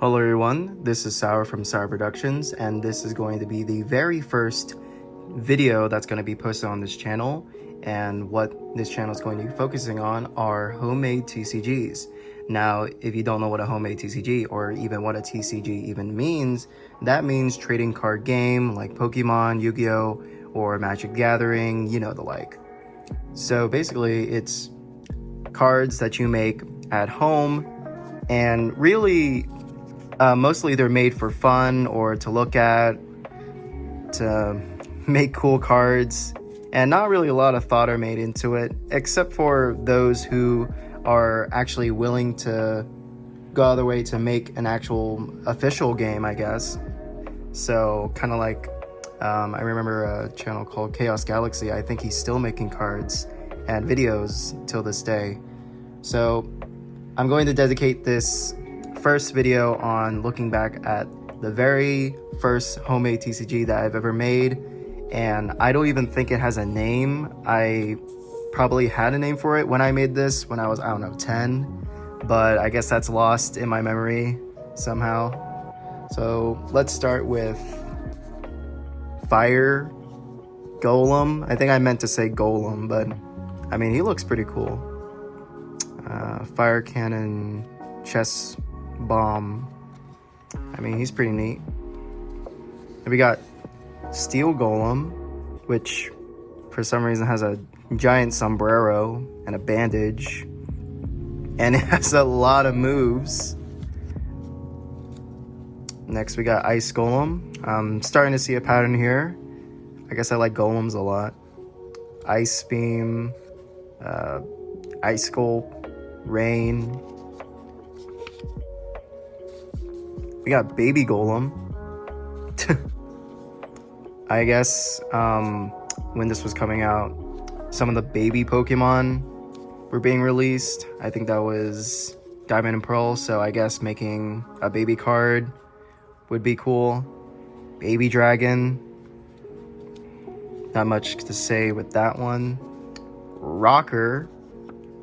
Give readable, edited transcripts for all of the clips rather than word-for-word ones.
Hello everyone, this is Sour from Sour Productions, and this is going to be the very first video that's going to be posted on this channel. And what this channel is going to be focusing on are homemade TCGs. Now, if you don't know what a homemade TCG or even what a TCG even means, that means trading card game like Pokemon, Yu-Gi-Oh, or Magic the Gathering, you know, the like. So basically, it's cards that you make at home, and really mostly they're made for fun or to look at, to make cool cards, and not really a lot of thought are made into it, except for those who are actually willing to go out of their way to make an actual official game, I guess. So kind of like, I remember a channel called Chaos Galaxy. I think he's still making cards and videos till this day. So I'm going to dedicate this first video on looking back at the very first homemade TCG that I've ever made, and I don't even think it has a name. I probably had a name for it when I made this when I was, I don't know, 10, but I guess that's lost in my memory somehow. So let's start with Fire Golem. I think I meant to say Golem, but I mean, he looks pretty cool. Fire Cannon Chess Bomb. I mean, he's pretty neat. And we got Steel Golem, which for some reason has a giant sombrero and a bandage, and it has a lot of moves. Next we got Ice Golem. I'm starting to see a pattern here. I guess I like golems a lot. Ice Beam, Ice Sculpt, Rain. We got Baby Golem. I guess when this was coming out, some of the baby Pokemon were being released. I think that was Diamond and Pearl, so I guess making a baby card would be cool. Baby Dragon. Not much to say with that one. Rocker,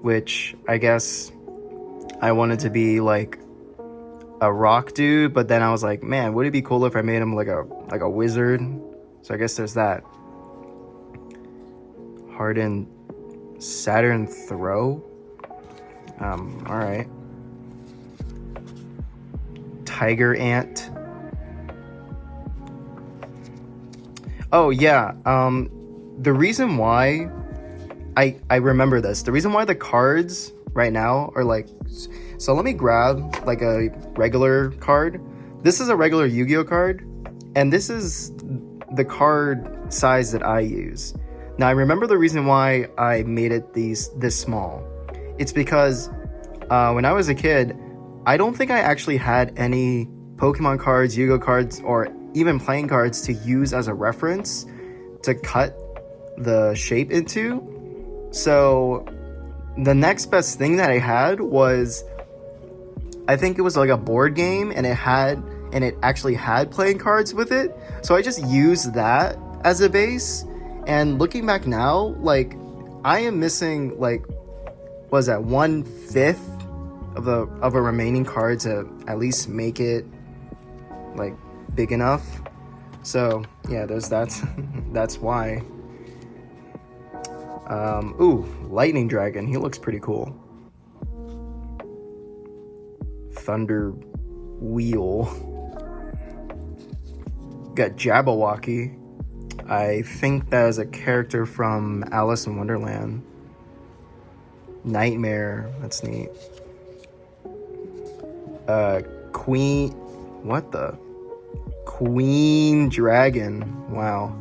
which I guess I wanted to be like a rock dude, but then I was like, man, would it be cool if I made him like a wizard? So I guess there's that. Hardened Saturn Throw. All right. Tiger Ant. Oh yeah. The reason why I remember this. The reason why the cards right now are like, so let me grab like a regular card. This is a regular Yu-Gi-Oh card, and this is the card size that I use. Now I remember the reason why I made it this small. It's because when I was a kid, I don't think I actually had any Pokemon cards, Yu-Gi-Oh cards, or even playing cards to use as a reference to cut the shape into. So the next best thing that I had was, I think it was like a board game, and it actually had playing cards with it. So I just used that as a base. And looking back now, like, I am missing like, what was that, 1/5 of a remaining card to at least make it like big enough. So yeah, there's that. That's why. Ooh, Lightning Dragon. He looks pretty cool. Thunder Wheel. Got Jabberwocky. I think that is a character from Alice in Wonderland. Nightmare. That's neat. Queen. What the? Queen Dragon. Wow.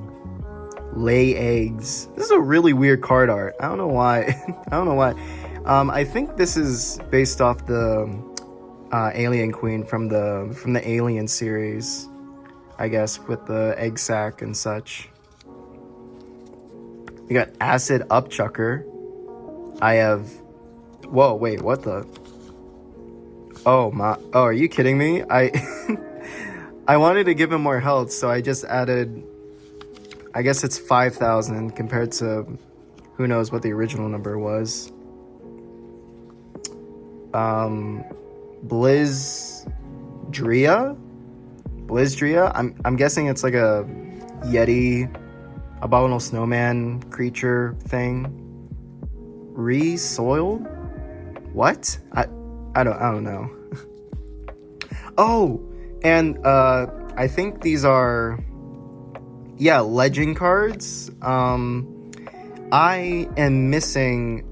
Lay Eggs. This is a really weird card art. I don't know why. I don't know why. I think this is based off the Alien Queen from the Alien series, I guess, with the egg sack and such. We got Acid Upchucker. I have... Whoa, wait, what the... Oh, my... Oh, are you kidding me? I wanted to give him more health, so I just added... I guess it's 5,000 compared to... Who knows what the original number was. Blizz Drea? Blizdria? I'm guessing it's like a Yeti, abominable snowman creature thing. Re-soiled? What? I don't know. Oh, and I think these are, yeah, legend cards. I am missing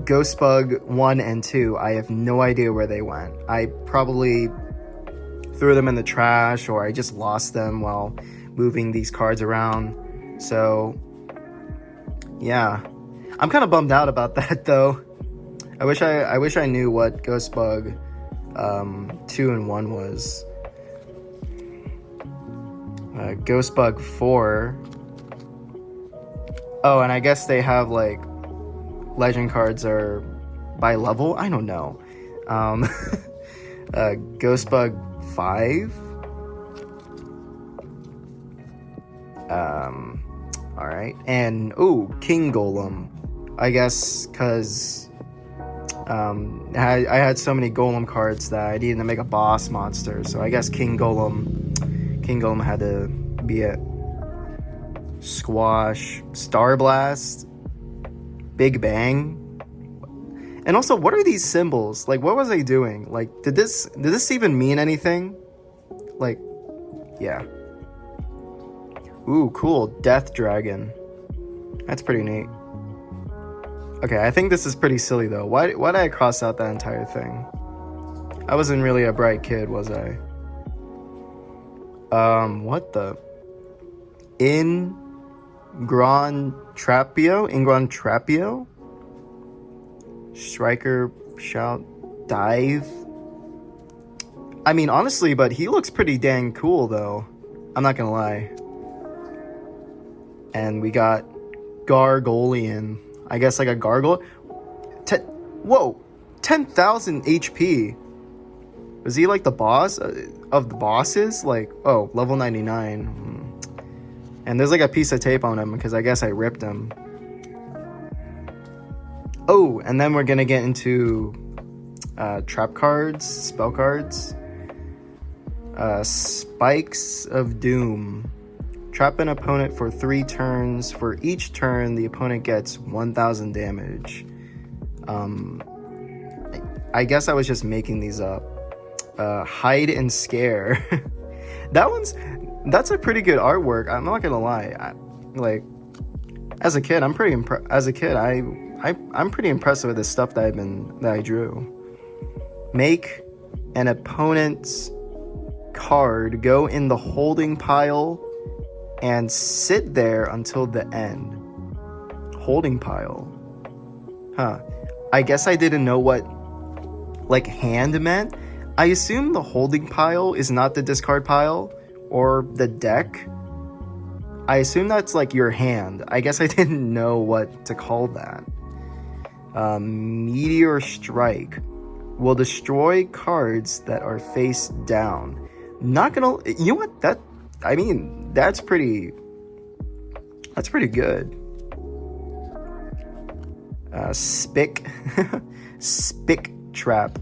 Ghostbug 1 and 2. I have no idea where they went. I probably threw them in the trash, or I just lost them while moving these cards around. So yeah, I'm kind of bummed out about that though. I wish I knew what Ghostbug 2 and 1 was. Ghostbug 4. Oh, and I guess they have like legend cards are by level. I don't know. Ghostbug 5. All right, and King Golem. I guess because I had so many Golem cards that I needed to make a boss monster. So I guess King Golem had to be a Squash, Star Blast, Big Bang. And also, what are these symbols? Like, what was I doing? Like, did this even mean anything? Like, yeah. Ooh, cool. Death Dragon. That's pretty neat. Okay, I think this is pretty silly, though. Why did I cross out that entire thing? I wasn't really a bright kid, was I? What the? Ingron Trapio? Striker, Shout, Dive? I mean, honestly, but he looks pretty dang cool, though. I'm not gonna lie. And we got Gargolian. I guess like a gargoyle. Whoa, 10,000 HP. Was he like the boss of the bosses? Like, oh, level 99. And there's like a piece of tape on him because I guess I ripped him. Oh, and then we're gonna get into trap cards, spell cards. Spikes of Doom. Trap an opponent for 3 turns. For each turn, the opponent gets 1,000 damage. I guess I was just making these up. Hide and Scare. That's a pretty good artwork. I'm not gonna lie. As a kid, I'm pretty I'm pretty impressed with the stuff that I drew. Make an opponent's card go in the holding pile and sit there until the end. Holding pile. Huh. I guess I didn't know what like hand meant. I assume the holding pile is not the discard pile or the deck. I assume that's like your hand. I guess I didn't know what to call that. Meteor Strike will destroy cards that are face down. Not gonna, you know what? That's pretty good. Spick Trap.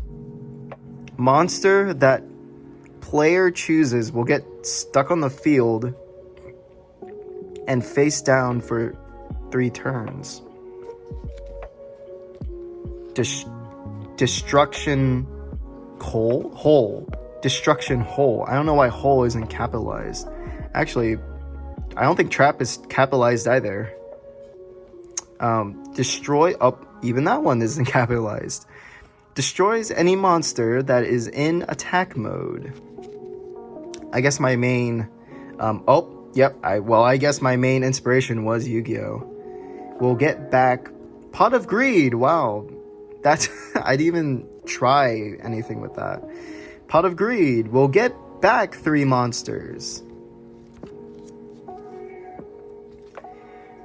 Monster that player chooses will get stuck on the field and face down for 3 turns. Destruction Hole. Destruction Hole. I don't know why hole isn't capitalized. Actually, I don't think trap is capitalized either. Destroy up. Even that one isn't capitalized. Destroys any monster that is in attack mode. I guess my main. I guess my main inspiration was Yu-Gi-Oh. We'll get back Pot of Greed. Wow, that's I didn't even try anything with that. Pot of Greed. We'll get back 3 monsters.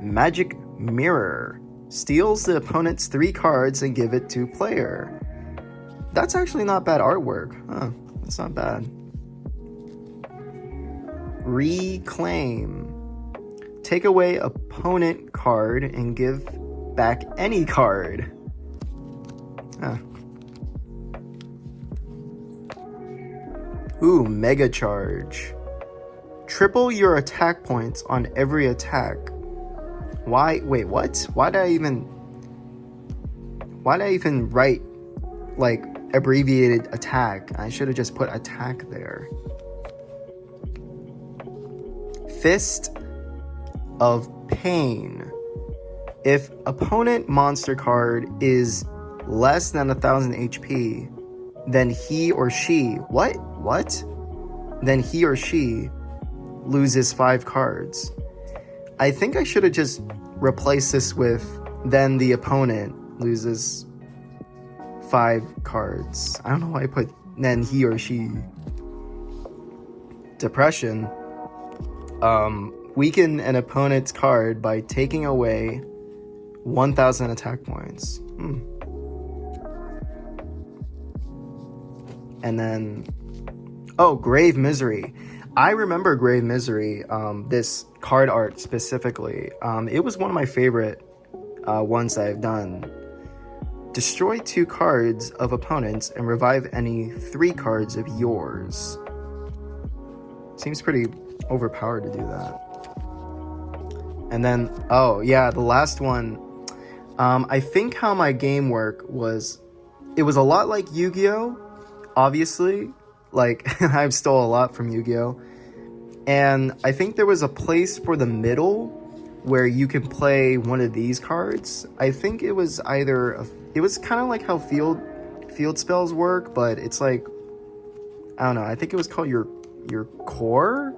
Magic Mirror. Steals the opponent's 3 cards and give it to player. That's actually not bad artwork. Huh, that's not bad. Reclaim. Take away opponent card and give back any card. Huh. Ooh, Mega Charge. Triple your attack points on every attack. Why? Wait, what? Why'd I even write like abbreviated attack? I should have just put attack there. Fist of Pain. If opponent monster card is less than 1000 HP, then he or she, what? Then he or she loses 5 cards. I think I should have just replaced this with then the opponent loses 5 cards. I don't know why I put then he or she. Depression. Weaken an opponent's card by taking away 1000 attack points. And then, oh, Grave Misery. I remember Grave Misery, this card art specifically. It was one of my favorite ones I've done. Destroy 2 cards of opponents and revive any 3 cards of yours. Seems pretty overpowered to do that. And then, oh yeah, the last one. I think how my game worked was, it was a lot like Yu-Gi-Oh! Obviously. Like, I've stole a lot from Yu-Gi-Oh! And I think there was a place for the middle where you can play one of these cards. I think it was either, it was kind of like how field spells work, but it's like, I don't know, I think it was called your core?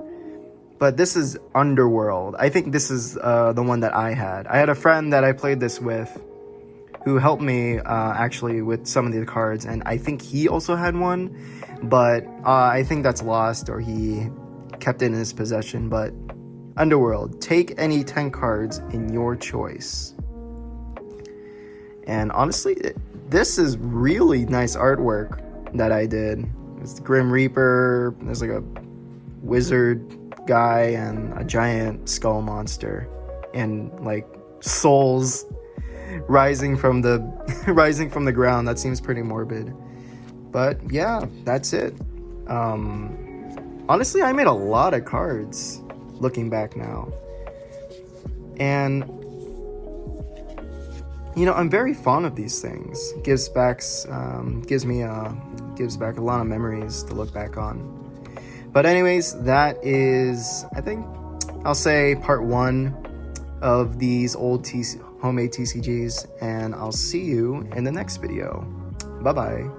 But this is Underworld. I think this is the one that I had. I had a friend that I played this with who helped me actually with some of the cards, and I think he also had one, but I think that's lost or he kept it in his possession. But Underworld, take any 10 cards in your choice. And honestly, this is really nice artwork that I did. It's the Grim Reaper, there's like a wizard guy and a giant skull monster, and like souls rising from the ground. That seems pretty morbid. But yeah, that's it. Honestly, I made a lot of cards looking back now. And you know, I'm very fond of these things. Gives back a lot of memories to look back on. But anyways, that is, I think I'll say part 1 of these old homemade TCGs, and I'll see you in the next video. Bye bye.